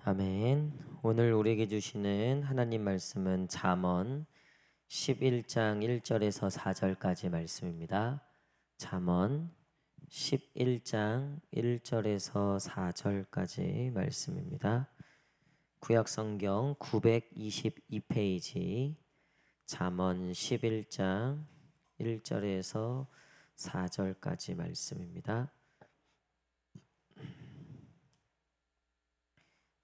아멘. 오늘 우리에게 주시는 하나님 말씀은 잠언 11장 1절에서 4절까지 말씀입니다. 잠언 11장 1절에서 4절까지 말씀입니다. 구약성경 922페이지 잠언 11장 1절에서 4절까지 말씀입니다.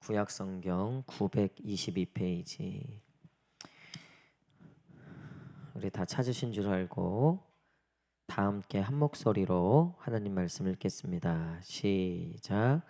구약성경 922페이지. 우리 다 찾으신 줄 알고 다 함께 한 목소리로 하나님 말씀 읽겠습니다. 시작.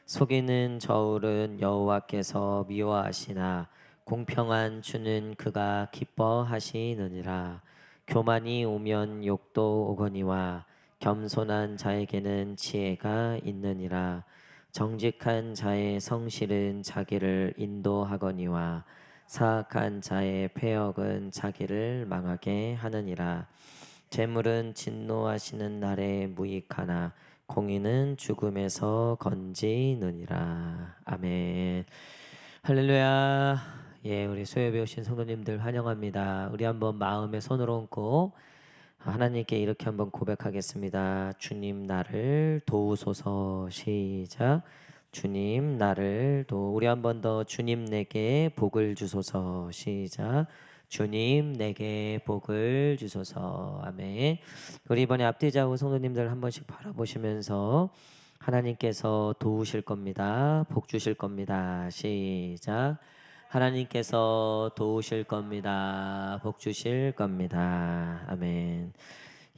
속이는 저울은 여호와께서 미워하시나 공평한 주는 그가 기뻐하시느니라. 교만이 오면 욕도 오거니와 겸손한 자에게는 지혜가 있느니라. 정직한 자의 성실은 자기를 인도하거니와 사악한 자의 패역은 자기를 망하게 하느니라. 재물은 진노하시는 날에 무익하나 공의는 죽음에서 건지느니라. 아멘. 할렐루야. 예, 우리 수요예배 오신 성도님들 환영합니다. 우리 한번 마음에 손을 얹고 하나님께 이렇게 한번 고백하겠습니다. 주님 나를 도우소서. 시작. 주님 나를 우리 한 번 더 주님 내게 복을 주소서. 시작. 주님 내게 복을 주소서. 아멘. 우리 이번에 앞뒤 좌우 성도님들 한 번씩 바라보시면서 하나님께서 도우실 겁니다. 복 주실 겁니다. 시작. 하나님께서 도우실 겁니다. 복 주실 겁니다. 아멘.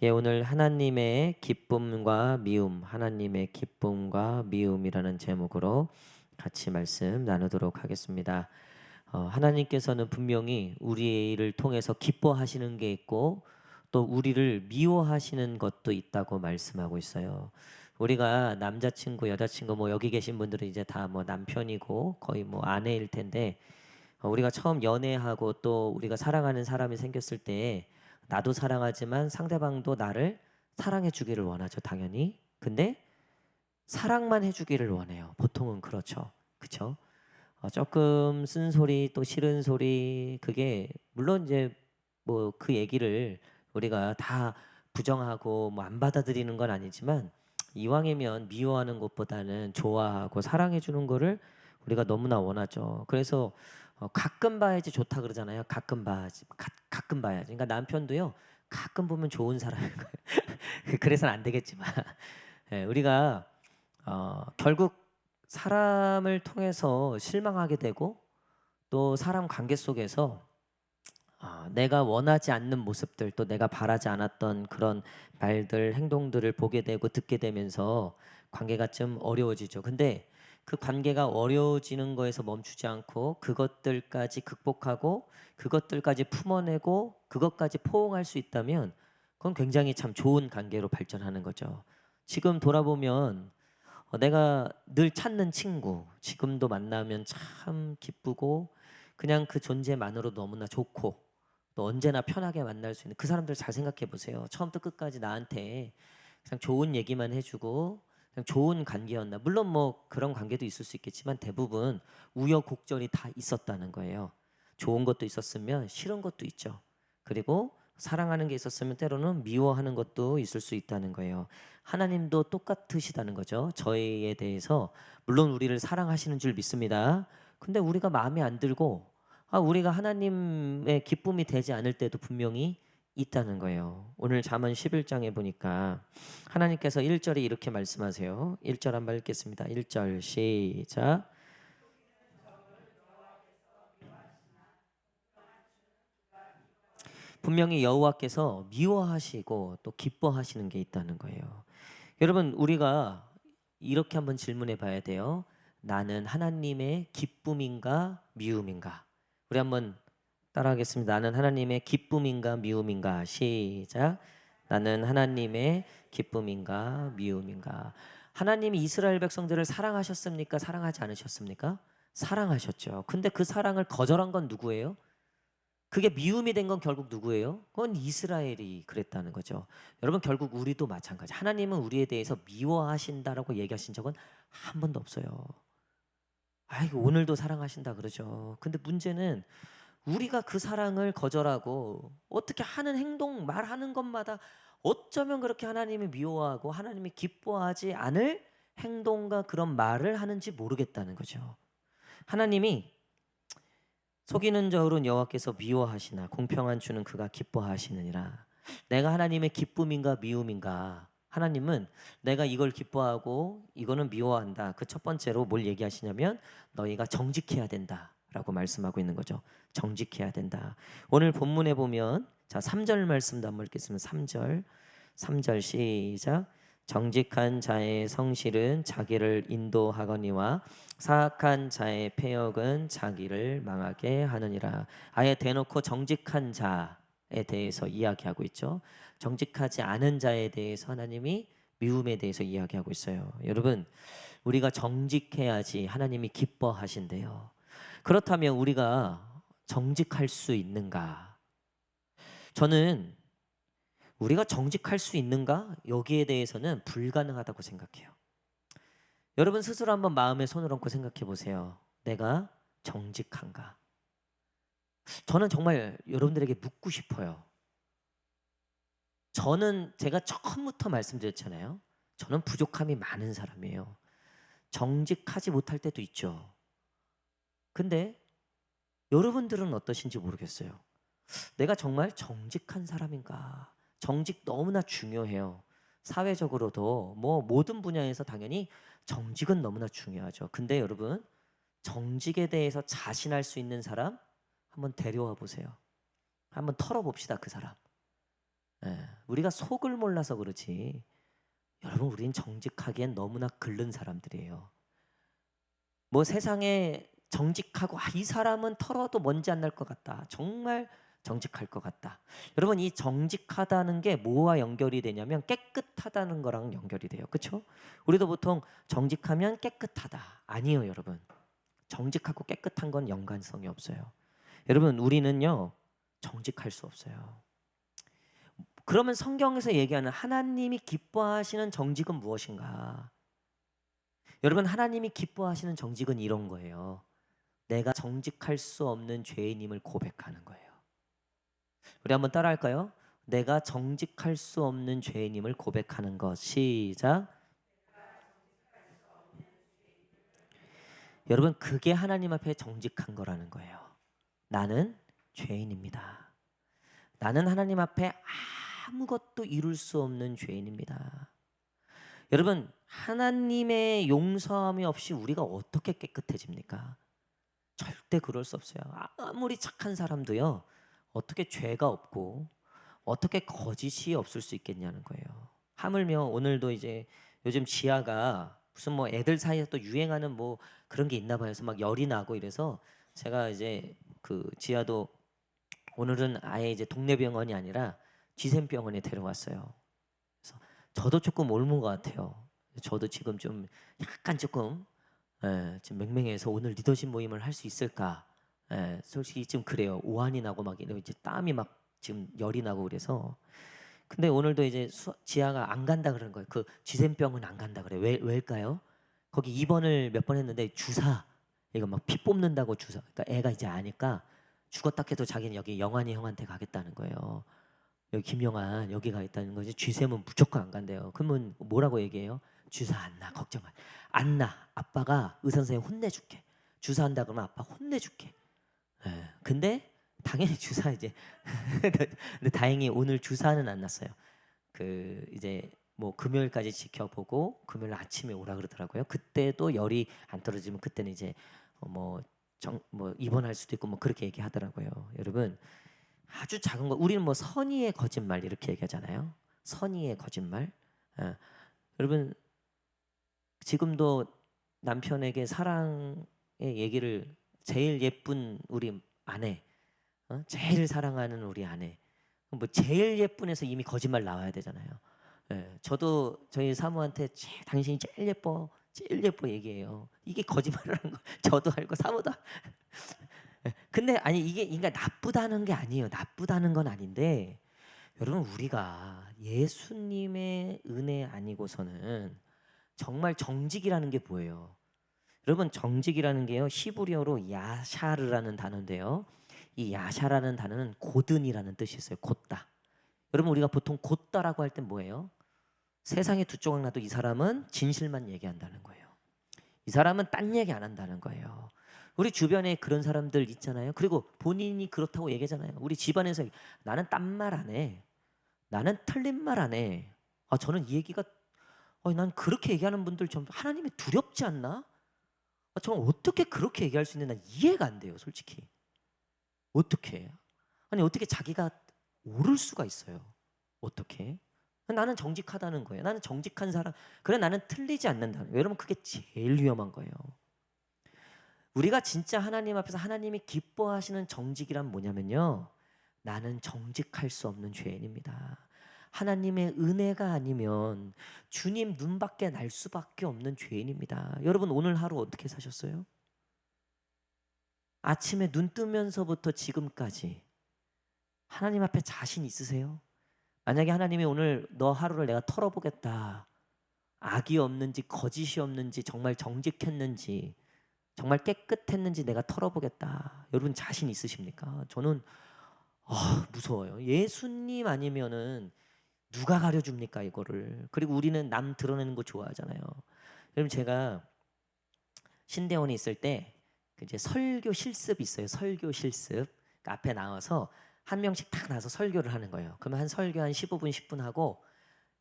예, 오늘 하나님의 기쁨과 미움, 하나님의 기쁨과 미움이라는 제목으로 같이 말씀 나누도록 하겠습니다. 하나님께서는 분명히 우리를 통해서 기뻐하시는 게 있고 또 우리를 미워하시는 것도 있다고 말씀하고 있어요. 우리가 남자친구, 여자친구 뭐 여기 계신 분들은 이제 다 뭐 남편이고 거의 뭐 아내일 텐데 우리가 처음 연애하고 또 우리가 사랑하는 사람이 생겼을 때 나도 사랑하지만 상대방도 나를 사랑해 주기를 원하죠, 당연히. 근데 사랑만 해주기를 원해요. 보통은 그렇죠. 그렇죠? 조금 쓴소리 또 싫은 소리 그게 물론 이제 뭐 그 얘기를 우리가 다 부정하고 뭐 안 받아들이는 건 아니지만 이왕이면 미워하는 것보다는 좋아하고 사랑해 주는 거를 우리가 너무나 원하죠. 그래서 가끔 봐야지 좋다 그러잖아요. 가끔 봐야지. 가끔 봐야지. 그러니까 남편도요. 가끔 보면 좋은 사람인 거예요. 그래서는 안 되겠지만 예, 우리가 결국 사람을 통해서 실망하게 되고 또 사람 관계 속에서 내가 원하지 않는 모습들 또 내가 바라지 않았던 그런 말들 행동들을 보게 되고 듣게 되면서 관계가 좀 어려워지죠. 근데 그 관계가 어려워지는 거에서 멈추지 않고 그것들까지 극복하고 그것들까지 품어내고 그것까지 포용할 수 있다면 그건 굉장히 참 좋은 관계로 발전하는 거죠. 지금 돌아보면 내가 늘 찾는 친구 지금도 만나면 참 기쁘고 그냥 그 존재만으로 너무나 좋고 또 언제나 편하게 만날 수 있는 그 사람들 잘 생각해 보세요. 처음부터 끝까지 나한테 그냥 좋은 얘기만 해주고 그냥 좋은 관계였나. 물론 뭐 그런 관계도 있을 수 있겠지만 대부분 우여곡절이 다 있었다는 거예요. 좋은 것도 있었으면 싫은 것도 있죠. 그리고 사랑하는 게 있었으면 때로는 미워하는 것도 있을 수 있다는 거예요. 하나님도 똑같으시다는 거죠. 저희에 대해서 물론 우리를 사랑하시는 줄 믿습니다. 근데 우리가 마음에 안 들고 우리가 하나님의 기쁨이 되지 않을 때도 분명히 있다는 거예요. 오늘 잠언 11장에 보니까 하나님께서 1절에 이렇게 말씀하세요. 1절 한번 읽겠습니다. 1절 시작. 분명히 여호와께서 미워하시고 또 기뻐하시는 게 있다는 거예요. 여러분 우리가 이렇게 한번 질문해 봐야 돼요. 나는 하나님의 기쁨인가 미움인가? 우리 한번 따라하겠습니다. 나는 하나님의 기쁨인가 미움인가? 시작. 나는 하나님의 기쁨인가 미움인가? 하나님이 이스라엘 백성들을 사랑하셨습니까? 사랑하지 않으셨습니까? 사랑하셨죠. 근데 그 사랑을 거절한 건 누구예요? 그게 미움이 된 건 결국 누구예요? 그건 이스라엘이 그랬다는 거죠. 여러분 결국 우리도 마찬가지. 하나님은 우리에 대해서 미워하신다라고 얘기하신 적은 한 번도 없어요. 아이고 오늘도 사랑하신다 그러죠. 근데 문제는 우리가 그 사랑을 거절하고 어떻게 하는 행동, 말하는 것마다 어쩌면 그렇게 하나님이 미워하고 하나님이 기뻐하지 않을 행동과 그런 말을 하는지 모르겠다는 거죠. 하나님이 속이는 저울은 여호와께서 미워하시나 공평한 주는 그가 기뻐하시느니라. 내가 하나님의 기쁨인가 미움인가? 하나님은 내가 이걸 기뻐하고 이거는 미워한다. 그 첫 번째로 뭘 얘기하시냐면 너희가 정직해야 된다라고 말씀하고 있는 거죠. 정직해야 된다. 오늘 본문에 보면 자 3절 말씀도 한번 읽겠습니다. 3절. 3절 시작. 정직한 자의 성실은 자기를 인도하거니와 사악한 자의 패역은 자기를 망하게 하느니라. 아예 대놓고 정직한 자에 대해서 이야기하고 있죠. 정직하지 않은 자에 대해서 하나님이 미움에 대해서 이야기하고 있어요. 여러분, 우리가 정직해야지 하나님이 기뻐하신대요. 그렇다면 우리가 정직할 수 있는가? 저는 우리가 정직할 수 있는가? 여기에 대해서는 불가능하다고 생각해요. 여러분 스스로 한번 마음에 손을 얹고 생각해 보세요. 내가 정직한가? 저는 정말 여러분들에게 묻고 싶어요. 저는 제가 처음부터 말씀드렸잖아요. 저는 부족함이 많은 사람이에요. 정직하지 못할 때도 있죠. 근데 여러분들은 어떠신지 모르겠어요. 내가 정말 정직한 사람인가? 정직 너무나 중요해요. 사회적으로도 뭐 모든 분야에서 당연히 정직은 너무나 중요하죠. 근데 여러분 정직에 대해서 자신할 수 있는 사람 한번 데려와 보세요. 한번 털어봅시다 그 사람. 우리가 속을 몰라서 그렇지. 여러분 우린 정직하기엔 너무나 끓는 사람들이에요. 뭐 세상에 정직하고 이 사람은 털어도 먼지 안 날 것 같다. 정말 정직할 것 같다. 여러분 이 정직하다는 게 뭐와 연결이 되냐면 깨끗하다는 거랑 연결이 돼요. 그렇죠? 우리도 보통 정직하면 깨끗하다. 아니에요, 여러분. 정직하고 깨끗한 건 연관성이 없어요. 여러분 우리는요 정직할 수 없어요. 그러면 성경에서 얘기하는 하나님이 기뻐하시는 정직은 무엇인가? 여러분 하나님이 기뻐하시는 정직은 이런 거예요. 내가 정직할 수 없는 죄인임을 고백하는 거예요. 우리 한번 따라할까요? 내가 정직할 수 없는 죄인임을 고백하는 것. 시작. 여러분 그게 하나님 앞에 정직한 거라는 거예요. 나는 죄인입니다. 나는 하나님 앞에 아무것도 이룰 수 없는 죄인입니다. 여러분 하나님의 용서함이 없이 우리가 어떻게 깨끗해집니까? 절대 그럴 수 없어요. 아무리 착한 사람도요. 어떻게 죄가 없고 어떻게 거짓이 없을 수 있겠냐는 거예요. 하물며 오늘도 이제 요즘 지하가 무슨 뭐 애들 사이에 또 유행하는 뭐 그런 게 있나 봐요. 그래서 막 열이 나고 이래서 제가 이제 그 지하도 오늘은 아예 이제 동네 병원이 아니라 지샘병원에 데려왔어요. 그래서 저도 조금 옮은 것 같아요. 저도 지금 좀 약간 조금 지금 맹맹해서 오늘 리더십 모임을 할 수 있을까? 솔직히 좀 그래요. 오한이 나고 막 이제 땀이 막 지금 열이 나고 그래서 근데 오늘도 이제 지아가 안 간다 그러는 거예요. 그 쥐샘병은 안 간다 그래. 왜일까요? 거기 입원을 몇 번 했는데 주사 이거 막 피 뽑는다고 주사. 그러니까 애가 이제 아니까 죽었다 해도 자기는 여기 영환이 형한테 가겠다는 거예요. 여기 김영환 여기 가겠다는 거지. 쥐샘은 무조건 안 간대요. 그러면 뭐라고 얘기해요? 주사 안 나. 걱정 마. 안 나. 아빠가 의사 선생님 혼내줄게. 주사한다 그러면 아빠 혼내줄게. 근데 당연히 주사 이제 근데 다행히 오늘 주사는 안 났어요. 그 이제 뭐 금요일까지 지켜보고 금요일 아침에 오라 그러더라고요. 그때도 열이 안 떨어지면 그때는 이제 뭐 입원할 수도 있고 뭐 그렇게 얘기하더라고요. 여러분 아주 작은 거 우리는 뭐 선의의 거짓말 이렇게 얘기하잖아요. 선의의 거짓말. 예. 여러분 지금도 남편에게 사랑의 얘기를 제일 예쁜 우리 아내, 제일 사랑하는 우리 아내, 뭐 제일 예쁜에서 이미 거짓말 나와야 되잖아요. 예, 저도 저희 사모한테 당신이 제일 예뻐 얘기해요. 이게 거짓말이라는 거 저도 알고 사모도. 예, 근데 아니 이게 그러니까 나쁘다는 게 아니에요. 나쁘다는 건 아닌데 여러분 우리가 예수님의 은혜 아니고서는 정말 정직이라는 게 뭐예요? 여러분 정직이라는 게요 히브리어로 야샤르라는 단어인데요. 이 야샤라는 단어는 고든이라는 뜻이 있어요. 곧다. 여러분 우리가 보통 곧다라고 할 땐 뭐예요? 세상에 두 조각 나도 이 사람은 진실만 얘기한다는 거예요. 이 사람은 딴 얘기 안 한다는 거예요. 우리 주변에 그런 사람들 있잖아요. 그리고 본인이 그렇다고 얘기하잖아요. 우리 집안에서 나는 딴 말 안 해. 나는 틀린 말 안 해. 아 저는 이 얘기가 난 그렇게 얘기하는 분들 좀 하나님이 두렵지 않나? 저는 어떻게 그렇게 얘기할 수 있는 난 이해가 안 돼요, 솔직히. 어떻게? 아니 어떻게 자기가 오를 수가 있어요? 어떻게? 나는 정직하다는 거예요. 나는 정직한 사람. 그래 나는 틀리지 않는다는 거예요. 여러분 그게 제일 위험한 거예요. 우리가 진짜 하나님 앞에서 하나님이 기뻐하시는 정직이란 뭐냐면요. 나는 정직할 수 없는 죄인입니다. 하나님의 은혜가 아니면 주님 눈 밖에 날 수밖에 없는 죄인입니다. 여러분 오늘 하루 어떻게 사셨어요? 아침에 눈 뜨면서부터 지금까지 하나님 앞에 자신 있으세요? 만약에 하나님이 오늘 너 하루를 내가 털어보겠다. 악이 없는지 거짓이 없는지 정말 정직했는지 정말 깨끗했는지 내가 털어보겠다. 여러분 자신 있으십니까? 저는 무서워요. 예수님 아니면은 누가 가려줍니까 이거를. 그리고 우리는 남 드러내는 거 좋아하잖아요. 여러분 제가 신대원에 있을 때 이제 설교 실습이 있어요. 설교 실습. 그러니까 앞에 나와서 한 명씩 딱 나와서 설교를 하는 거예요. 그러면 한 설교 한 15분 10분 하고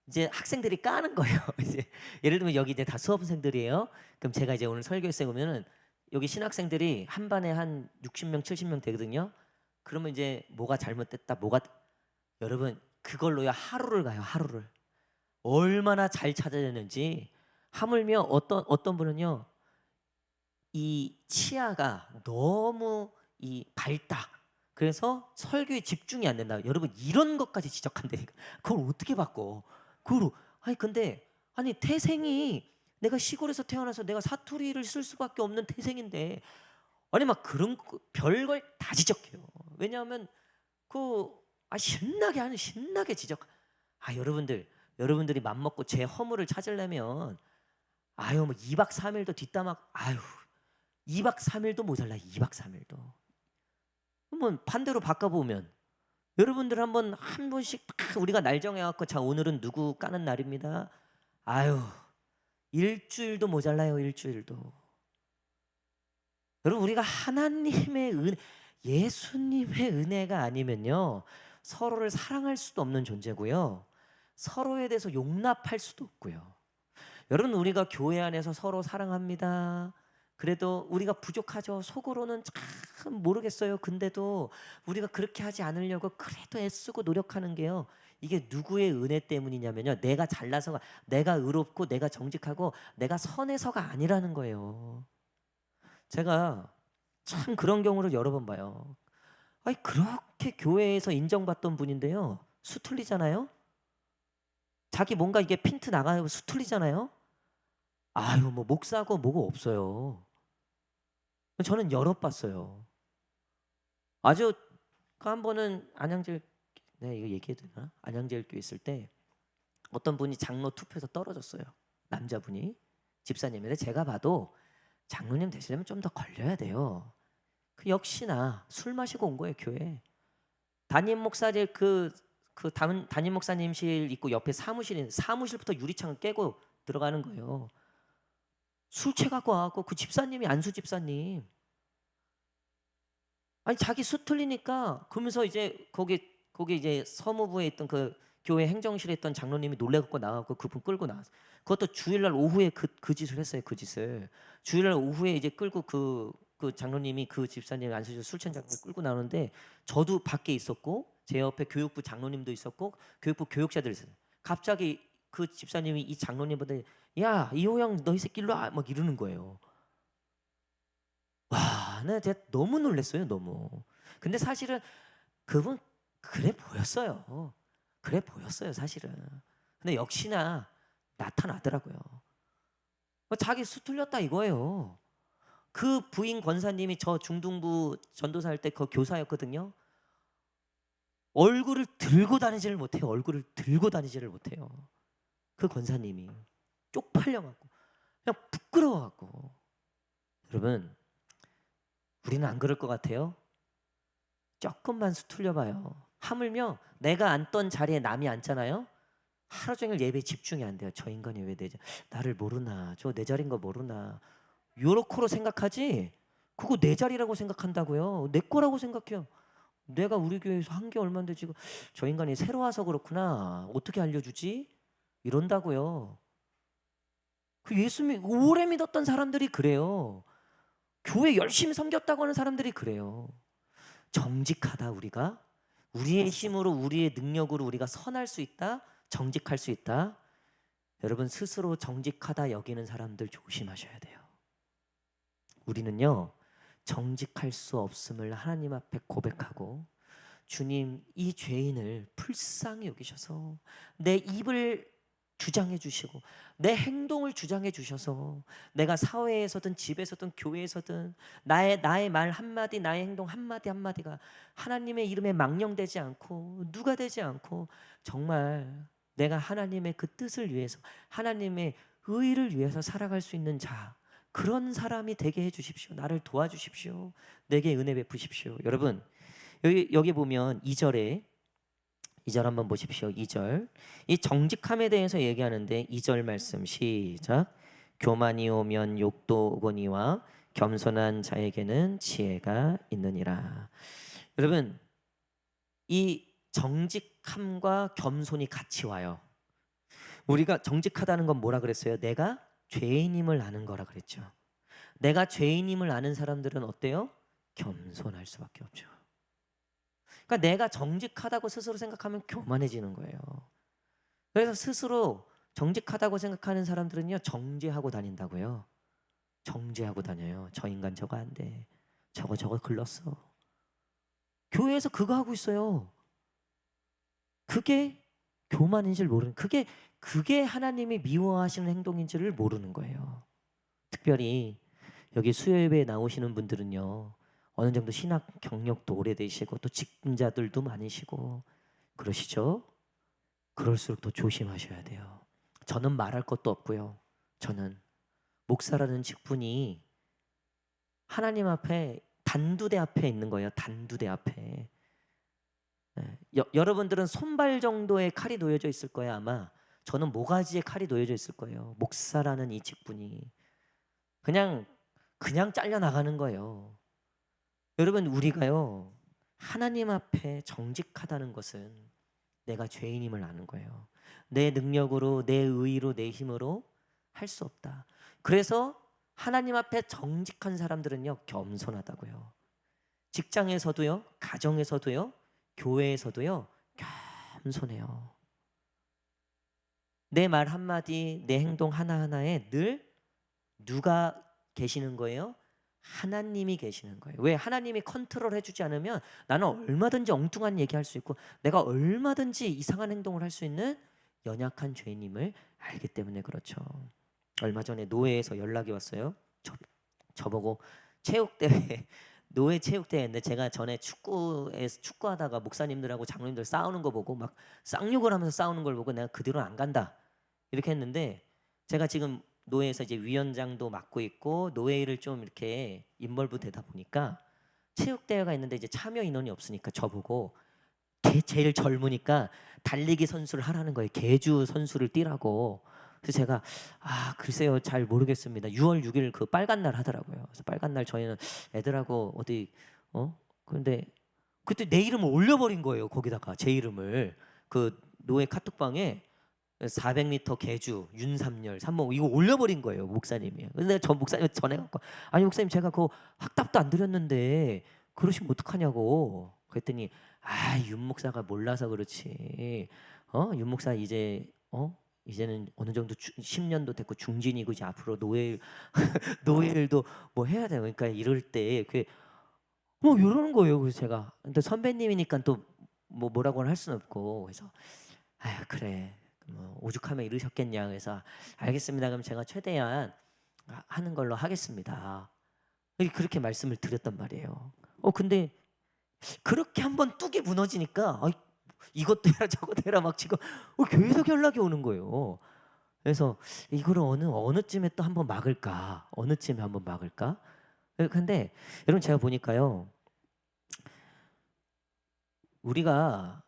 이제 학생들이 까는 거예요. 이제 예를 들면 여기 이제 다 수험생들이에요. 그럼 제가 이제 오늘 설교했어요. 그러면은 여기 신학생들이 한 반에 한 60명 70명 되거든요. 그러면 이제 뭐가 잘못됐다 여러분 그걸로요 하루를 가요. 하루를 얼마나 잘 찾아내는지. 하물며 어떤 분은요 이 치아가 너무 이 밝다. 그래서 설교에 집중이 안 된다. 여러분 이런 것까지 지적한다니까. 그걸 어떻게 바꿔? 그걸 아니 근데 아니 태생이 내가 시골에서 태어나서 내가 사투리를 쓸 수밖에 없는 태생인데 아니 막 그런 별걸 다 지적해요. 왜냐하면 신나게 지적. 여러분들이 맘 먹고 제 허물을 찾으려면 뭐 2박 3일도 뒷담화 2박 3일도 모자라. 2박 3일도. 그러면 반대로 바꿔보면 여러분들 한 번씩 딱 우리가 날 정해갖고 자 오늘은 누구 까는 날입니다. 일주일도 모자라요. 일주일도. 여러분 우리가 하나님의 예수님의 은혜가 아니면요 서로를 사랑할 수도 없는 존재고요 서로에 대해서 용납할 수도 없고요. 여러분 우리가 교회 안에서 서로 사랑합니다. 그래도 우리가 부족하죠. 속으로는 참 모르겠어요. 근데도 우리가 그렇게 하지 않으려고 그래도 애쓰고 노력하는 게요. 이게 누구의 은혜 때문이냐면요. 내가 잘나서가, 내가 의롭고 내가 정직하고 내가 선해서가 아니라는 거예요. 제가 참 그런 경우를 여러 번 봐요. 그렇게 교회에서 인정받던 분인데요. 수틀리잖아요. 자기 뭔가 이게 핀트 나가고 수틀리잖아요. 뭐 목사고 뭐고 없어요. 저는 여러 봤어요. 아주 한 번은 안양제일 이거 얘기해도 되나? 안양제일교회 있을 때 어떤 분이 장로 투표에서 떨어졌어요. 남자분이 집사님인데 제가 봐도 장로님 되시려면 좀 더 걸려야 돼요. 역시나 술 마시고 온 거예요 교회. 담임 목사실 담임 목사님실 있고 옆에 사무실부터 유리창을 깨고 들어가는 거예요. 술 취해갖고 와갖고 그 집사님이 안수 집사님. 자기 수 틀리니까 그러면서 이제 거기 이제 서무부에 있던 그 교회 행정실에 있던 장로님이 놀래갖고 나와갖고 그분 끌고 나왔어. 그것도 주일날 오후에 그 짓을 했어요. 그 짓을 주일날 오후에 이제 끌고 그 장로님이 그 집사님 안수실 술 취한 장로를 끌고 나오는데 저도 밖에 있었고 제 옆에 교육부 장로님도 있었고 교육부 교육자들 있었어요. 갑자기 그 집사님이 이 장로님보다 야 이호영 너 이 새끼 일로 와 막 이러는 거예요. 와, 제가 너무 놀랐어요, 너무. 근데 사실은 그분 그래 보였어요. 그래 보였어요, 사실은. 근데 역시나 나타나더라고요. 자기 수 틀렸다 이거예요. 그 부인 권사님이 저 중등부 전도사 할 때 그 교사였거든요. 얼굴을 들고 다니지를 못해요. 얼굴을 들고 다니지를 못해요. 그 권사님이 쪽팔려갖고 그냥 부끄러워갖고 여러분, 우리는 안 그럴 것 같아요? 조금만 수틀려봐요. 하물며 내가 앉던 자리에 남이 앉잖아요. 하루 종일 예배에 집중이 안 돼요. 저 인간이 왜 나를 모르나, 저 내 자리인 거 모르나, 요렇게로 생각하지. 그거 내 자리라고 생각한다고요. 내 거라고 생각해요. 내가 우리 교회에서 한 게 얼마인데 지금 저 인간이 새로 와서 그렇구나, 어떻게 알려주지? 이런다고요. 그 예수 오래 믿었던 사람들이 그래요. 교회 열심히 섬겼다고 하는 사람들이 그래요. 정직하다. 우리가 우리의 힘으로, 우리의 능력으로 우리가 선할 수 있다, 정직할 수 있다. 여러분, 스스로 정직하다 여기는 사람들 조심하셔야 돼요. 우리는요, 정직할 수 없음을 하나님 앞에 고백하고, 주님, 이 죄인을 불쌍히 여기셔서 내 입을 주장해 주시고 내 행동을 주장해 주셔서 내가 사회에서든 집에서든 교회에서든 나의 말 한마디, 나의 행동 한마디 한마디가 하나님의 이름에 망령되지 않고 누가 되지 않고 정말 내가 하나님의 그 뜻을 위해서, 하나님의 의를 위해서 살아갈 수 있는 자, 그런 사람이 되게 해 주십시오. 나를 도와주십시오. 내게 은혜 베푸십시오. 여러분, 여기 보면 2절 한번 보십시오. 2절. 이 정직함에 대해서 얘기하는데 2절 말씀 시작. 교만이 오면 욕도 오거니와 겸손한 자에게는 지혜가 있느니라. 여러분, 이 정직함과 겸손이 같이 와요. 우리가 정직하다는 건 뭐라 그랬어요? 내가 죄인임을 아는 거라 그랬죠. 내가 죄인임을 아는 사람들은 어때요? 겸손할 수밖에 없죠. 그러니까 내가 정직하다고 스스로 생각하면 교만해지는 거예요. 그래서 스스로 정직하다고 생각하는 사람들은요, 정죄하고 다닌다고요. 정죄하고 다녀요. 저 인간 저거 안 돼. 저거 글렀어. 교회에서 그거 하고 있어요. 그게 교만인 줄 모르는, 그게 하나님이 미워하시는 행동인 줄을 모르는 거예요. 특별히 여기 수요예배에 나오시는 분들은요, 어느 정도 신학 경력도 오래되시고 또 직분자들도 많으시고 그러시죠? 그럴수록 더 조심하셔야 돼요. 저는 말할 것도 없고요. 저는 목사라는 직분이 하나님 앞에 단두대 앞에 있는 거예요. 단두대 앞에. 여러분들은 손발 정도의 칼이 놓여져 있을 거예요. 아마 저는 모가지에 칼이 놓여져 있을 거예요. 목사라는 이 직분이 그냥 잘려 나가는 거예요. 여러분, 우리가요, 하나님 앞에 정직하다는 것은 내가 죄인임을 아는 거예요. 내 능력으로, 내 의로, 내 힘으로 할 수 없다. 그래서 하나님 앞에 정직한 사람들은요, 겸손하다고요. 직장에서도요, 가정에서도요, 교회에서도요, 겸손해요. 내 말 한마디, 내 행동 하나하나에 늘 누가 계시는 거예요? 하나님이 계시는 거예요. 왜? 하나님이 컨트롤 해주지 않으면 나는 얼마든지 엉뚱한 얘기할 수 있고 내가 얼마든지 이상한 행동을 할 수 있는 연약한 죄인임을 알기 때문에 그렇죠. 얼마 전에 노회에서 연락이 왔어요. 저보고 체육대회 노회 체육대회인데, 제가 전에 축구하다가 목사님들하고 장로님들 싸우는 거 보고 막 쌍욕을 하면서 싸우는 걸 보고 내가 그 뒤로 안 간다 이렇게 했는데, 제가 지금 노회에서 이제 위원장도 맡고 있고 노회를 좀 이렇게 인벌브 되다 보니까 체육대회가 있는데 이제 참여 인원이 없으니까 저보고 제일 젊으니까 달리기 선수를 하라는 거예요. 계주 선수를 뛰라고. 그래서 제가 글쎄요, 잘 모르겠습니다. 6월 6일 그 빨간 날 하더라고요. 그래서 빨간 날 저희는 애들하고 어디 근데 그때 내 이름을 올려버린 거예요. 거기다가 제 이름을 그 노회 카톡방에 400m 계주 윤삼열 삼모 이거 올려버린 거예요, 목사님이. 근데 저 목사님 전해갖고, 아니 목사님, 제가 그 확답도 안 드렸는데 그러시면 어떡하냐고. 그랬더니 윤 목사가 몰라서 그렇지. 윤 목사 이제는 어느 정도 10년도 됐고 중진이고 이제 앞으로 노예일도 뭐 해야 돼요. 그러니까 이럴 때 이러는 거예요. 그래서 제가 근데 선배님이니까 또 뭐라고는 할 수는 없고, 그래서 그래, 오죽하면 이러셨겠냐. 그래서 알겠습니다. 그럼 제가 최대한 하는 걸로 하겠습니다. 그렇게 말씀을 드렸단 말이에요. 근데 그렇게 한번 뚝이 무너지니까 이것도 해라 저것도 해라 막 지금 계속 연락이 오는 거예요. 그래서 이거를 어느쯤에 또 한번 막을까? 어느쯤에 한번 막을까? 근데 여러분 제가 보니까요, 우리가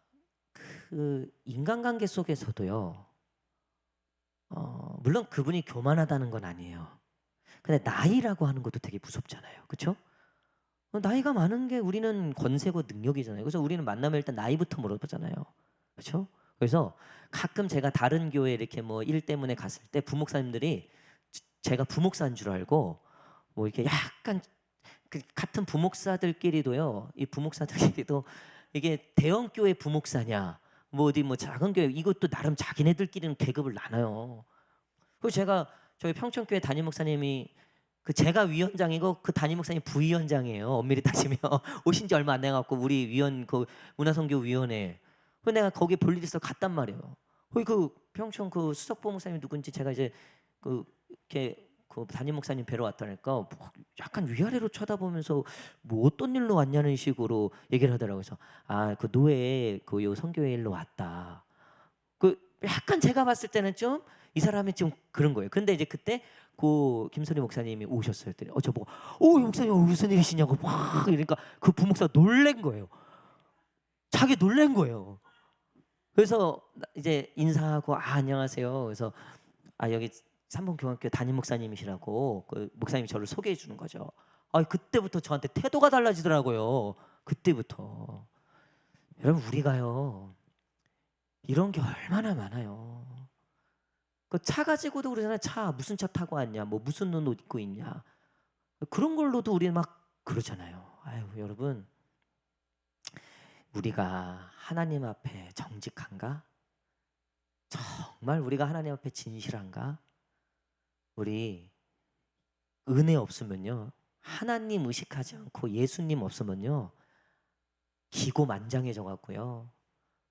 그 인간관계 속에서도요, 물론 그분이 교만하다는 건 아니에요. 근데 나이라고 하는 것도 되게 무섭잖아요. 그렇죠? 나이가 많은 게 우리는 권세고 능력이잖아요. 그래서 우리는 만나면 일단 나이부터 물어보잖아요. 그렇죠? 그래서 가끔 제가 다른 교회 이렇게 뭐 일 때문에 갔을 때 부목사님들이 제가 부목사인 줄 알고 뭐 이렇게 약간 그 같은 부목사들끼리도요. 이 부목사들끼리도 이게 대형 교회 부목사냐, 뭐 어디 뭐 작은 교회, 이것도 나름 자기네들끼리는 계급을 나눠요. 그리고 제가 저희 평촌교회 담임 목사님이 그 제가 위원장이고 그 담임 목사님 부위원장이에요. 엄밀히 따지면 오신 지 얼마 안 돼갖고 우리 위원 그 문화선교 위원회. 그 내가 거기 볼 일 있어 갔단 말이에요. 거기 그 평촌 그 수석부 목사님이 누군지 제가 이제 그 이렇게 그 담임 목사님 뵈러 왔다니까 뭐 약간 위아래로 쳐다보면서 뭐 어떤 일로 왔냐는 식으로 얘기를 하더라고요. 그래서 아 그 노예 그 요 선교회 일로 왔다. 그 약간 제가 봤을 때는 좀 이 사람이 좀 그런 거예요. 근데 이제 그때 그 김선희 목사님이 오셨어요. 그랬더니 저보고 목사님 무슨 일이시냐고 막 이러니까 그 부목사가 놀란 거예요. 자기 놀란 거예요. 그래서 이제 인사하고 안녕하세요. 그래서 여기 삼봉교환교 담임 목사님이시라고 그 목사님이 저를 소개해 주는 거죠. 그때부터 저한테 태도가 달라지더라고요. 그때부터. 여러분 우리가요 이런 게 얼마나 많아요. 그 차 가지고도 그러잖아요. 차 무슨 차 타고 왔냐, 뭐 무슨 옷 입고 있냐, 그런 걸로도 우리 막 그러잖아요. 아유 여러분, 우리가 하나님 앞에 정직한가? 정말 우리가 하나님 앞에 진실한가? 우리 은혜 없으면요, 하나님 의식하지 않고 예수님 없으면요, 기고만장해져 갖고요,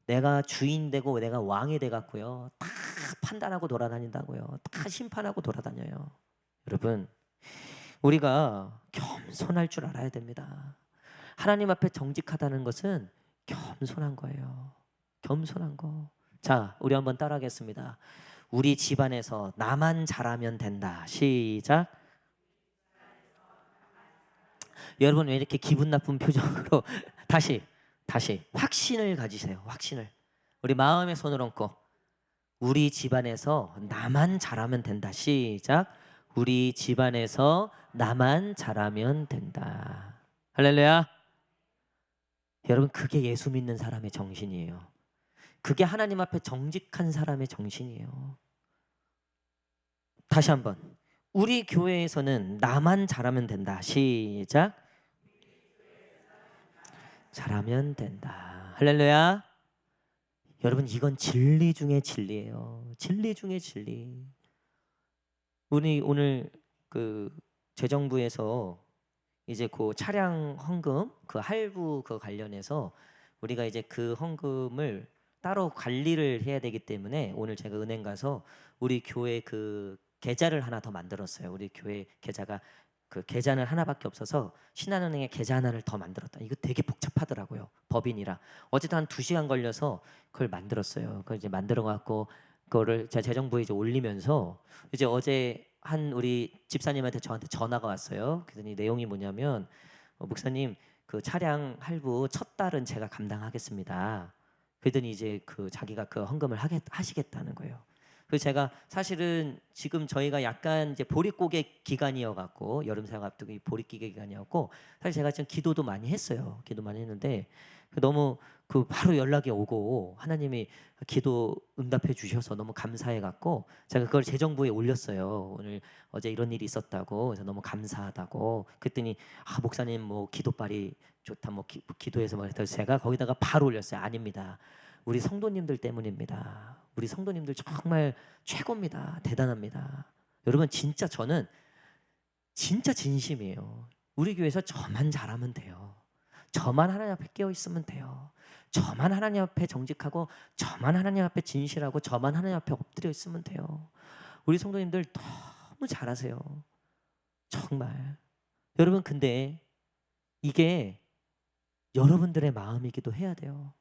내가 주인 되고 내가 왕이 돼 갖고요, 다 판단하고 돌아다닌다고요. 다 심판하고 돌아다녀요. 여러분, 우리가 겸손할 줄 알아야 됩니다. 하나님 앞에 정직하다는 것은 겸손한 거예요. 겸손한 거. 자, 우리 한번 따라하겠습니다. 우리 집안에서 나만 잘하면 된다. 시작. 여러분 왜 이렇게 기분 나쁜 표정으로 다시 확신을 가지세요. 확신을. 우리 마음의 손을 얹고 우리 집안에서 나만 잘하면 된다. 시작. 우리 집안에서 나만 잘하면 된다. 할렐루야. 여러분 그게 예수 믿는 사람의 정신이에요. 그게 하나님 앞에 정직한 사람의 정신이에요. 다시 한번. 우리 교회에서는 나만 잘하면 된다. 시작. 잘하면 된다. 할렐루야. 여러분 이건 진리 중에 진리예요. 진리 중에 진리. 우리 오늘 그 재정부에서 이제 그 차량 헌금 그 할부 그 관련해서 우리가 이제 그 헌금을 따로 관리를 해야 되기 때문에 오늘 제가 은행 가서 우리 교회 그 계좌를 하나 더 만들었어요. 우리 교회 계좌가 그 계좌는 하나밖에 없어서 신한은행에 계좌 하나를 더 만들었다. 이거 되게 복잡하더라고요. 법인이라. 어쨌든 한 2시간 걸려서 그걸 만들었어요. 그걸 이제 만들어 갖고 그거를 제가 재정부에 이제 올리면서 이제 어제 한 우리 집사님한테 저한테 전화가 왔어요. 그랬더니 내용이 뭐냐면 목사님 그 차량 할부 첫 달은 제가 감당하겠습니다. 그랬더니 이제 그 자기가 그 헌금을 하시겠다는 거예요. 그래서 제가 사실은 지금 저희가 약간 이제 보릿고개 기간이어 갖고 여름 사역 앞두고 보릿고개 기간이었고 사실 제가 지금 기도도 많이 했어요. 기도 많이 했는데 너무 그 바로 연락이 오고 하나님이 기도 응답해 주셔서 너무 감사해 갖고 제가 그걸 재정부에 올렸어요. 오늘 어제 이런 일이 있었다고. 그래서 너무 감사하다고. 그랬더니 목사님 뭐 기도빨이 좋다 뭐 기도해서 말했다. 제가 거기다가 바로 올렸어요. 아닙니다. 우리 성도님들 때문입니다. 우리 성도님들 정말 최고입니다. 대단합니다. 여러분 진짜 저는 진짜 진심이에요. 우리 교회에서 저만 잘하면 돼요. 저만 하나님 앞에 깨어 있으면 돼요. 저만 하나님 앞에 정직하고 저만 하나님 앞에 진실하고 저만 하나님 앞에 엎드려 있으면 돼요. 우리 성도님들 너무 잘하세요. 정말. 여러분 근데 이게 여러분들의 마음이기도 해야 돼요.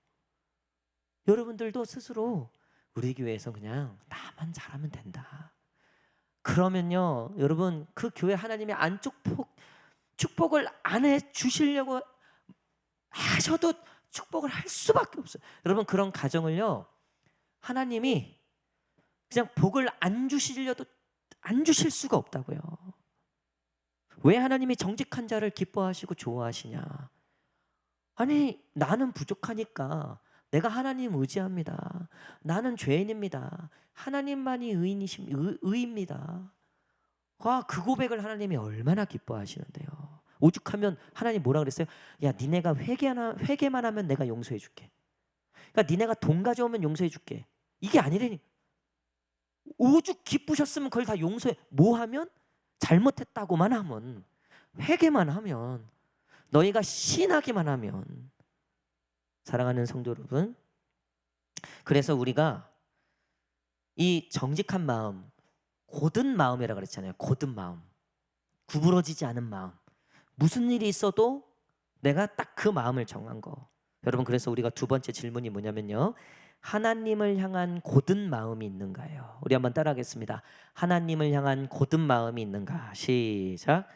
여러분들도 스스로 우리 교회에서 그냥 나만 잘하면 된다. 그러면요, 여러분 그 교회 하나님의 안쪽 축복을 안 해 주시려고 하셔도 축복을 할 수밖에 없어요. 여러분 그런 가정을요 하나님이 그냥 복을 안 주시려도 안 주실 수가 없다고요. 왜 하나님이 정직한 자를 기뻐하시고 좋아하시냐? 아니 나는 부족하니까 내가 하나님 의지합니다. 나는 죄인입니다. 하나님만이 의입니다. 그 고백을 하나님이 얼마나 기뻐하시는데요. 오죽하면 하나님 뭐라 그랬어요? 야 니네가 회개만 하면 내가 용서해 줄게. 그러니까 니네가 돈 가져오면 용서해 줄게. 이게 아니라니. 오죽 기쁘셨으면 그걸 다 용서해. 뭐 하면? 잘못했다고만 하면, 회개만 하면, 너희가 신하기만 하면. 사랑하는 성도 여러분, 그래서 우리가 이 정직한 마음, 곧은 마음이라 그랬잖아요. 곧은 마음, 구부러지지 않은 마음. 무슨 일이 있어도 내가 딱 그 마음을 정한 거. 여러분 그래서 우리가 두 번째 질문이 뭐냐면요, 하나님을 향한 곧은 마음이 있는가요? 우리 한번 따라하겠습니다. 하나님을 향한 곧은 마음이 있는가? 시작.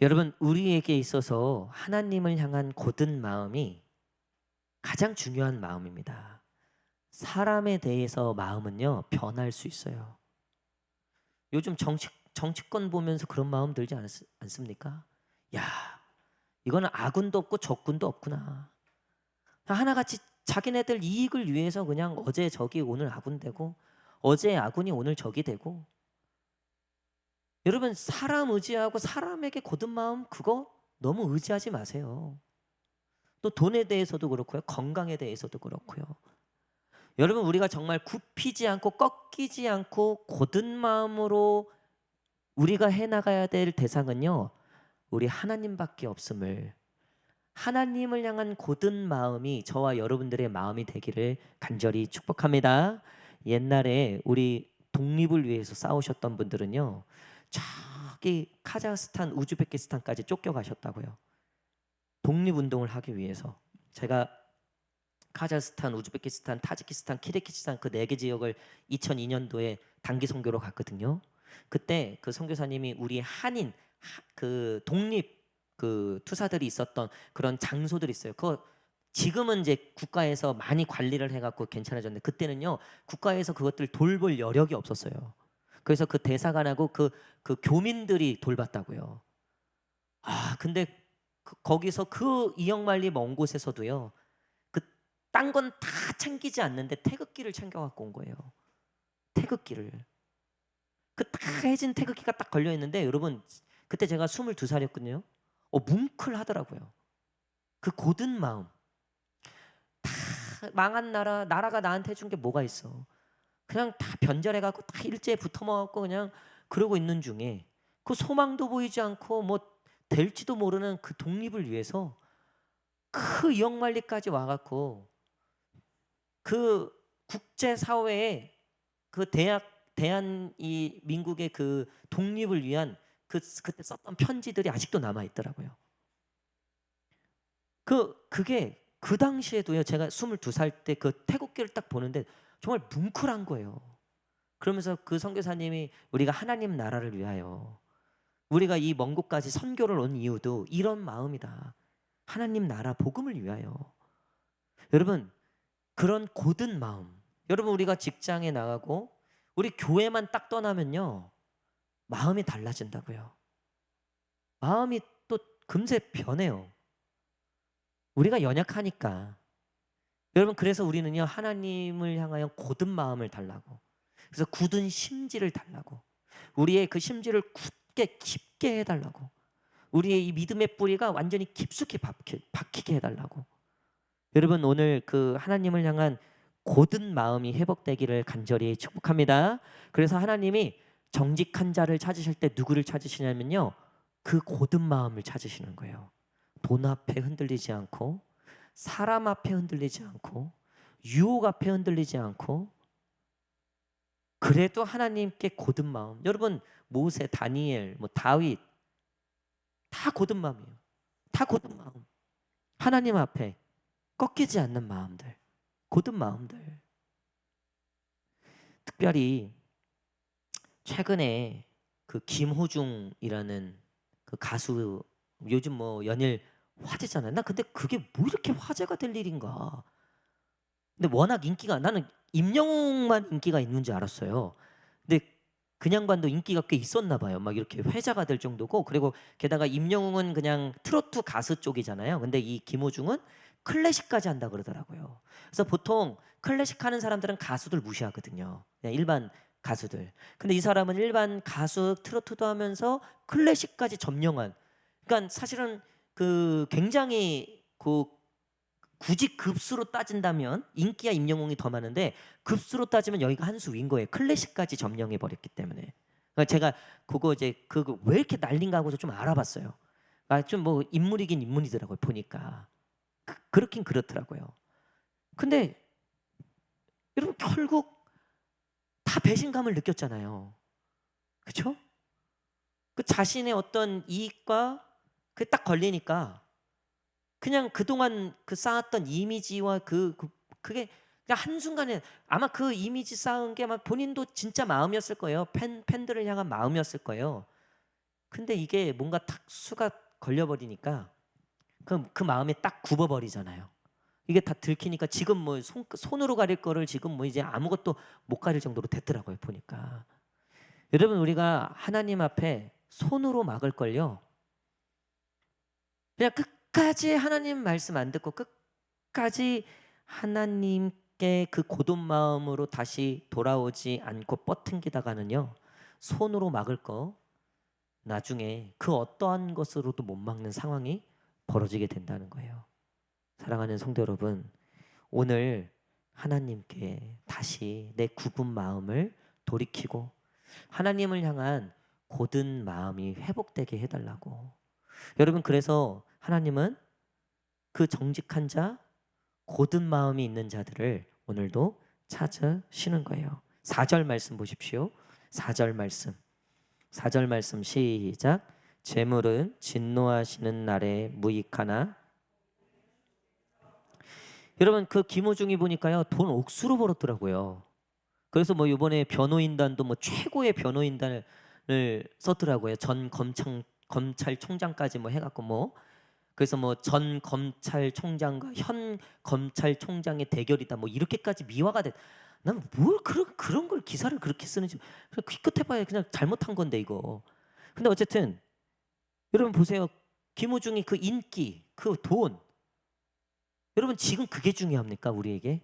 여러분 우리에게 있어서 하나님을 향한 곧은 마음이 가장 중요한 마음입니다. 사람에 대해서 마음은요 변할 수 있어요. 요즘 정치권 보면서 그런 마음 들지 않습니까? 야, 이거는 아군도 없고 적군도 없구나. 하나같이 자기네들 이익을 위해서 그냥 어제 적이 오늘 아군 되고, 어제 아군이 오늘 적이 되고. 여러분 사람 의지하고 사람에게 곧은 마음 그거 너무 의지하지 마세요. 또 돈에 대해서도 그렇고요, 건강에 대해서도 그렇고요. 여러분 우리가 정말 굽히지 않고 꺾이지 않고 곧은 마음으로 우리가 해나가야 될 대상은요, 우리 하나님밖에 없음을, 하나님을 향한 곧은 마음이 저와 여러분들의 마음이 되기를 간절히 축복합니다. 옛날에 우리 독립을 위해서 싸우셨던 분들은요, 저기 카자흐스탄, 우즈베키스탄까지 쫓겨가셨다고요. 독립운동을 하기 위해서. 제가 카자흐스탄, 우즈베키스탄, 타지키스탄, 키르기스탄 그 4개 지역을 2002년도에 단기 선교로 갔거든요. 그때 그 선교사님이 우리 한인 그 독립 그 투사들이 있었던 그런 장소들이 있어요. 그거 지금은 이제 국가에서 많이 관리를 해갖고 괜찮아졌는데, 그때는요 국가에서 그것들 돌볼 여력이 없었어요. 그래서 그 대사관하고 그 교민들이 돌봤다고요. 근데 거기서 그 이역만리 먼 곳에서도요, 그 딴 건 다 챙기지 않는데 태극기를 챙겨갖고 온 거예요. 태극기를. 그 딱 해진 태극기가 딱 걸려 있는데, 여러분 그때 제가 22살이었거든요. 뭉클하더라고요. 그 곧은 마음. 다 망한 나라가 나한테 준 게 뭐가 있어. 그냥 다 변절해갖고 다 일제에 붙어먹고 그냥 그러고 있는 중에, 그 소망도 보이지 않고 뭐 될지도 모르는 그 독립을 위해서 그 이역만리까지 와갖고 그 국제사회에 그 대한 이 민국의 그 독립을 위한 그때 썼던 편지들이 아직도 남아 있더라고요. 그게 그 당시에도요, 제가 22살 때 그 태국기를 딱 보는데 정말 뭉클한 거예요. 그러면서 그 선교사님이 우리가 하나님 나라를 위하여, 우리가 이 먼 곳까지 선교를 온 이유도 이런 마음이다. 하나님 나라 복음을 위하여. 여러분 그런 곧은 마음. 여러분 우리가 직장에 나가고 우리 교회만 딱 떠나면요, 마음이 달라진다고요. 마음이 또 금세 변해요. 우리가 연약하니까. 여러분 그래서 우리는요 하나님을 향하여 곧은 마음을 달라고, 그래서 굳은 심지를 달라고, 우리의 그 심지를 굳게 깊게 해달라고, 우리의 이 믿음의 뿌리가 완전히 깊숙이 박히게 해달라고. 여러분 오늘 그 하나님을 향한 곧은 마음이 회복되기를 간절히 축복합니다. 그래서 하나님이 정직한 자를 찾으실 때 누구를 찾으시냐면요, 그 곧은 마음을 찾으시는 거예요. 돈 앞에 흔들리지 않고, 사람 앞에 흔들리지 않고, 유혹 앞에 흔들리지 않고, 그래도 하나님께 곧은 마음. 여러분 모세, 다니엘, 뭐 다윗 다 곧은 마음이에요. 다 곧은 마음. 하나님 앞에 꺾이지 않는 마음들, 곧은 마음들. 특별히 최근에 그 김호중이라는 그 가수 요즘 뭐 연일 화제잖아요. 나 근데 그게 뭐 이렇게 화제가 될 일인가. 근데 워낙 인기가 나는 임영웅만 인기가 있는 줄 알았어요. 근데 그 양반도 인기가 꽤 있었나 봐요. 막 이렇게 회자가 될 정도고 그리고 게다가 임영웅은 그냥 트로트 가수 쪽이잖아요. 근데 이 김호중은 클래식까지 한다 그러더라고요. 그래서 보통 클래식 하는 사람들은 가수들 무시하거든요. 그냥 일반 가수들. 근데 이 사람은 일반 가수 트로트도 하면서 클래식까지 점령한. 그러니까 사실은 그 굉장히 그 굳이 급수로 따진다면 인기야 임영웅이 더 많은데 급수로 따지면 여기가 한 수 위인 거예요. 클래식까지 점령해 버렸기 때문에. 그러니까 제가 그거 이제 그거 왜 이렇게 난린가 하고서 좀 알아봤어요. 아, 좀 뭐 인물이긴 인물이더라고요. 보니까 그렇긴 그렇더라고요. 근데 여러분 결국 다 배신감을 느꼈잖아요. 그렇죠? 그 자신의 어떤 이익과 그 딱 걸리니까 그냥 그동안 그 쌓았던 이미지와 그게 그냥 한순간에 아마 그 이미지 쌓은 게 아마 본인도 진짜 마음이었을 거예요. 팬들을 향한 마음이었을 거예요. 근데 이게 뭔가 탁 수가 걸려버리니까 그 마음에 딱 굽어버리잖아요. 이게 다 들키니까 지금 뭐 손으로 가릴 거를 지금 뭐 이제 아무것도 못 가릴 정도로 됐더라고요. 보니까. 여러분 우리가 하나님 앞에 손으로 막을 걸요. 그냥 끝까지 하나님 말씀 안 듣고 끝까지 하나님께 그 고돈 마음으로 다시 돌아오지 않고 뻗팅기다가는요 손으로 막을 거 나중에 그 어떠한 것으로도 못 막는 상황이 벌어지게 된다는 거예요. 사랑하는 성도 여러분, 오늘 하나님께 다시 내 굽은 마음을 돌이키고 하나님을 향한 고든 마음이 회복되게 해달라고. 여러분 그래서 하나님은 그 정직한 자, 고든 마음이 있는 자들을 오늘도 찾으시는 거예요. 4절 말씀 보십시오. 4절 말씀. 4절 말씀 시작. 재물은 진노하시는 날에 무익하나. 여러분 그 김호중이 보니까요 돈 옥수로 벌었더라고요. 그래서 뭐 이번에 변호인단도 뭐 최고의 변호인단을 썼더라고요. 전 검찰총장까지 뭐 해갖고 뭐 그래서 뭐 전 검찰총장과 현 검찰총장의 대결이다 뭐 이렇게까지 미화가 돼. 난 뭘 그런 걸 기사를 그렇게 쓰는지 그냥 기껏해봐야 그냥 잘못한 건데 이거. 근데 어쨌든 여러분 보세요. 김호중이 그 인기, 그 돈. 여러분 지금 그게 중요합니까 우리에게?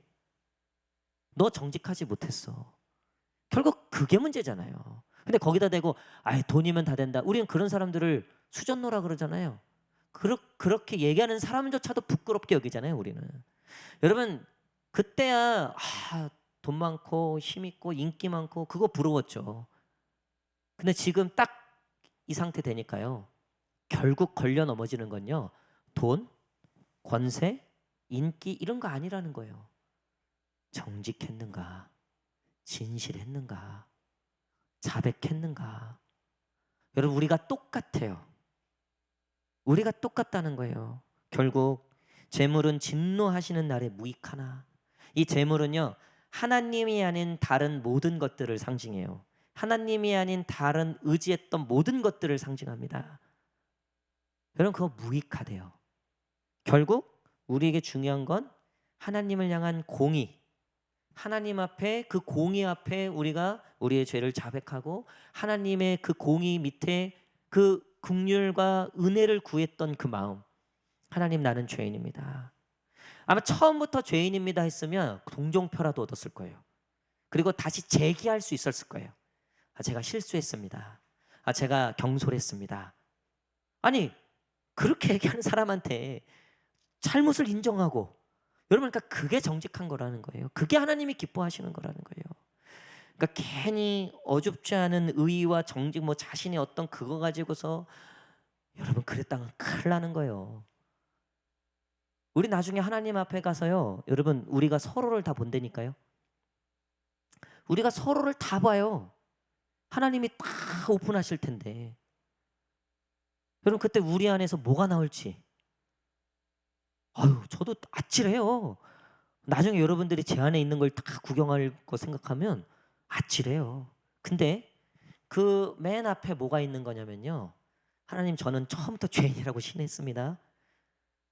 너 정직하지 못했어. 결국 그게 문제잖아요. 근데 거기다 대고 아예 돈이면 다 된다. 우리는 그런 사람들을 수전노라 그러잖아요. 그렇게 얘기하는 사람조차도 부끄럽게 여기잖아요. 우리는. 여러분 그때야 돈 많고 힘 있고 인기 많고 그거 부러웠죠. 근데 지금 딱 이 상태 되니까요. 결국 걸려 넘어지는 건요. 돈, 권세, 인기 이런 거 아니라는 거예요. 정직했는가? 진실했는가? 자백했는가? 여러분 우리가 똑같아요. 우리가 똑같다는 거예요. 결국 재물은 진노하시는 날에 무익하나. 이 재물은요 하나님이 아닌 다른 모든 것들을 상징해요. 하나님이 아닌 다른 의지했던 모든 것들을 상징합니다. 여러분 그거 무익하대요. 결국 우리에게 중요한 건 하나님을 향한 공의. 하나님 앞에 그 공의 앞에 우리가 우리의 죄를 자백하고 하나님의 그 공의 밑에 그 긍휼과 은혜를 구했던 그 마음. 하나님 나는 죄인입니다. 아마 처음부터 죄인입니다 했으면 동정표라도 얻었을 거예요. 그리고 다시 재기할 수 있었을 거예요. 제가 실수했습니다. 제가 경솔했습니다. 아니 그렇게 얘기하는 사람한테 잘못을 인정하고 여러분 그러니까 그게 정직한 거라는 거예요. 그게 하나님이 기뻐하시는 거라는 거예요. 그러니까 괜히 어줍지 않은 의의와 정직 뭐 자신의 어떤 그거 가지고서 여러분 그랬다간 큰일 나는 거예요. 우리 나중에 하나님 앞에 가서요. 여러분 우리가 서로를 다 본다니까요. 우리가 서로를 다 봐요. 하나님이 다 오픈하실 텐데. 여러분 그때 우리 안에서 뭐가 나올지 저도 아찔해요. 나중에 여러분들이 제 안에 있는 걸 다 구경할 거 생각하면 아찔해요. 근데 그 맨 앞에 뭐가 있는 거냐면요. 하나님, 저는 처음부터 죄인이라고 신했습니다.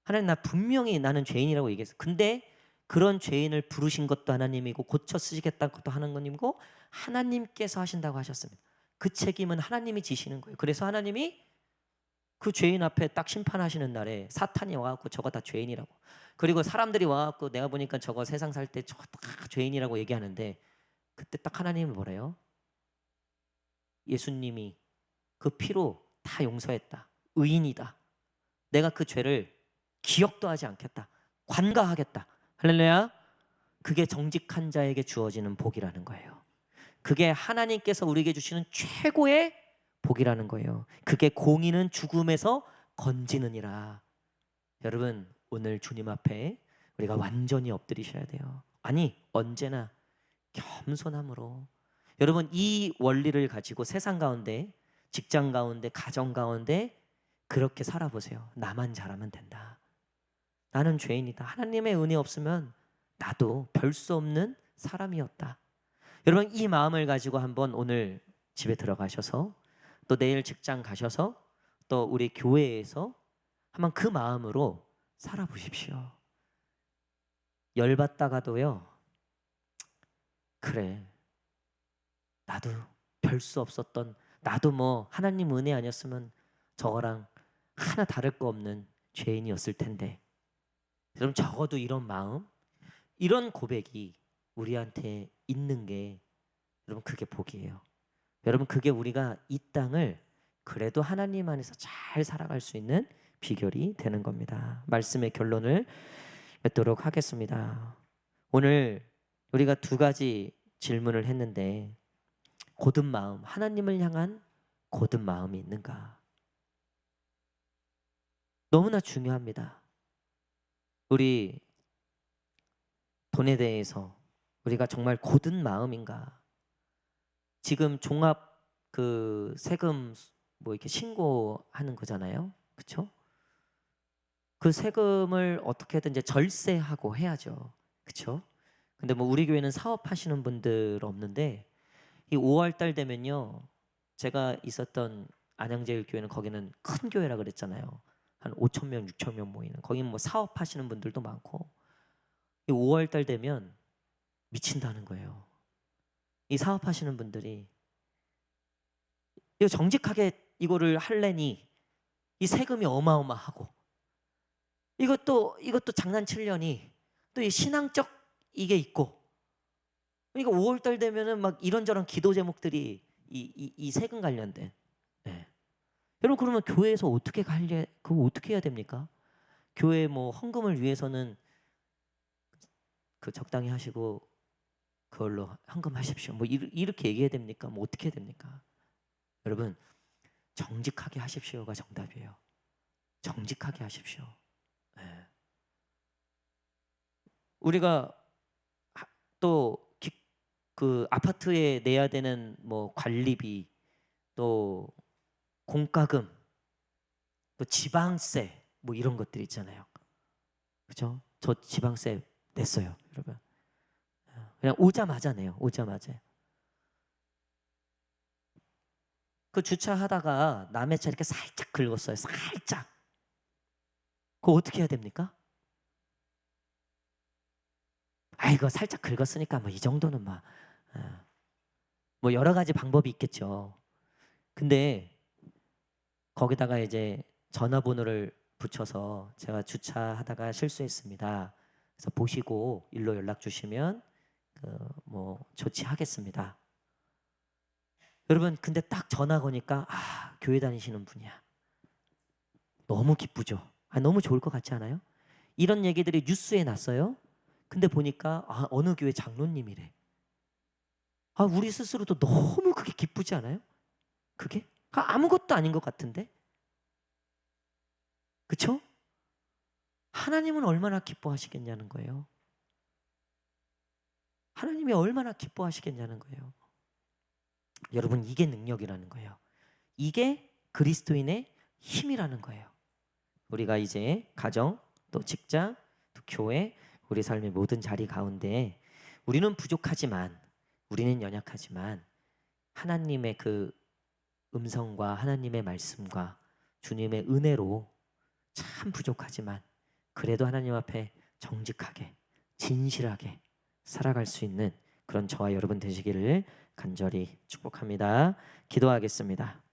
하나님, 나 분명히 나는 죄인이라고 얘기했어. 근데 그런 죄인을 부르신 것도 하나님이고 고쳐 쓰시겠다는 것도 하나님이고 하나님께서 하신다고 하셨습니다. 그 책임은 하나님이 지시는 거예요. 그래서 하나님이 그 죄인 앞에 딱 심판하시는 날에 사탄이 와갖고 저거 다 죄인이라고, 그리고 사람들이 와갖고 내가 보니까 저거 세상 살 때 저거 다 죄인이라고 얘기하는데, 그때 딱 하나님이 뭐래요? 예수님이 그 피로 다 용서했다. 의인이다. 내가 그 죄를 기억도 하지 않겠다. 관가하겠다. 할렐루야. 그게 정직한 자에게 주어지는 복이라는 거예요. 그게 하나님께서 우리에게 주시는 최고의 복이라는 거예요. 그게 공의는 죽음에서 건지느니라. 여러분, 오늘 주님 앞에 우리가 완전히 엎드리셔야 돼요. 아니, 언제나 겸손함으로. 여러분, 이 원리를 가지고 세상 가운데, 직장 가운데, 가정 가운데 그렇게 살아보세요. 나만 잘하면 된다. 나는 죄인이다. 하나님의 은혜 없으면 나도 별 수 없는 사람이었다. 여러분, 이 마음을 가지고 한번 오늘 집에 들어가셔서, 또 내일 직장 가셔서, 또 우리 교회에서 한번 그 마음으로 살아보십시오. 열받다가도요, 그래, 나도 별 수 없었던, 나도 뭐 하나님 은혜 아니었으면 저거랑 하나 다를 거 없는 죄인이었을 텐데, 그럼 적어도 이런 마음, 이런 고백이 우리한테 있는 게, 여러분, 그게 복이에요. 여러분, 그게 우리가 이 땅을 그래도 하나님 안에서 잘 살아갈 수 있는 비결이 되는 겁니다. 말씀의 결론을 맺도록 하겠습니다. 오늘 우리가 두 가지 질문을 했는데, 곧은 마음, 하나님을 향한 곧은 마음이 있는가? 너무나 중요합니다. 우리 돈에 대해서 우리가 정말 곧은 마음인가? 지금 종합 그 세금 뭐 이렇게 신고하는 거잖아요, 그렇죠? 그 세금을 어떻게든 이제 절세하고 해야죠, 그렇죠? 근데 뭐 우리 교회는 사업하시는 분들 없는데, 이 5월 달 되면요, 제가 있었던 안양제일교회는 거기는 큰 교회라 그랬잖아요. 한 5천 명, 6천 명 모이는. 거기는 뭐 사업하시는 분들도 많고, 이 5월 달 되면 미친다는 거예요. 이 사업하시는 분들이 이거 정직하게 이거를 할래니 이 세금이 어마어마하고, 이것도 장난치려니 또 이 신앙적 이게 있고, 그러니까 5월 달 되면은 막 이런저런 기도 제목들이 이 세금 관련된. 네. 여러분, 그러면 교회에서 어떻게 그거 어떻게 해야 됩니까? 교회 뭐 헌금을 위해서는 그 적당히 하시고 그걸로 헌금하십시오. 뭐 이렇게 얘기해야 됩니까? 뭐 어떻게 해야 됩니까? 여러분, 정직하게 하십시오가 정답이에요. 정직하게 하십시오. 네. 우리가 또 그 아파트에 내야 되는 뭐 관리비, 또 공과금, 또 지방세, 뭐 이런 것들 있잖아요. 그렇죠? 저 지방세 냈어요, 여러분. 그냥 오자마자 내요. 오자마자. 그 주차하다가 남의 차 이렇게 살짝 긁었어요. 살짝. 그거 어떻게 해야 됩니까? 이거 살짝 긁었으니까 뭐 이 정도는 뭐 여러 가지 방법이 있겠죠. 근데 거기다가 이제 전화번호를 붙여서 제가 주차하다가 실수했습니다. 그래서 보시고 일로 연락 주시면 뭐 조치하겠습니다. 여러분, 근데 딱 전화 거니까 교회 다니시는 분이야. 너무 기쁘죠. 너무 좋을 것 같지 않아요? 이런 얘기들이 뉴스에 났어요. 근데 보니까 어느 교회 장로님이래. 우리 스스로도 너무 그게 기쁘지 않아요? 그게 아무것도 아닌 것 같은데, 그렇죠? 하나님은 얼마나 기뻐하시겠냐는 거예요. 하나님이 얼마나 기뻐하시겠냐는 거예요. 여러분, 이게 능력이라는 거예요. 이게 그리스도인의 힘이라는 거예요. 우리가 이제 가정, 또 직장, 또 교회, 우리 삶의 모든 자리 가운데 우리는 부족하지만, 우리는 연약하지만 하나님의 그 음성과 하나님의 말씀과 주님의 은혜로 참 부족하지만 그래도 하나님 앞에 정직하게 진실하게 살아갈 수 있는 그런 저와 여러분 되시기를 간절히 축복합니다. 기도하겠습니다.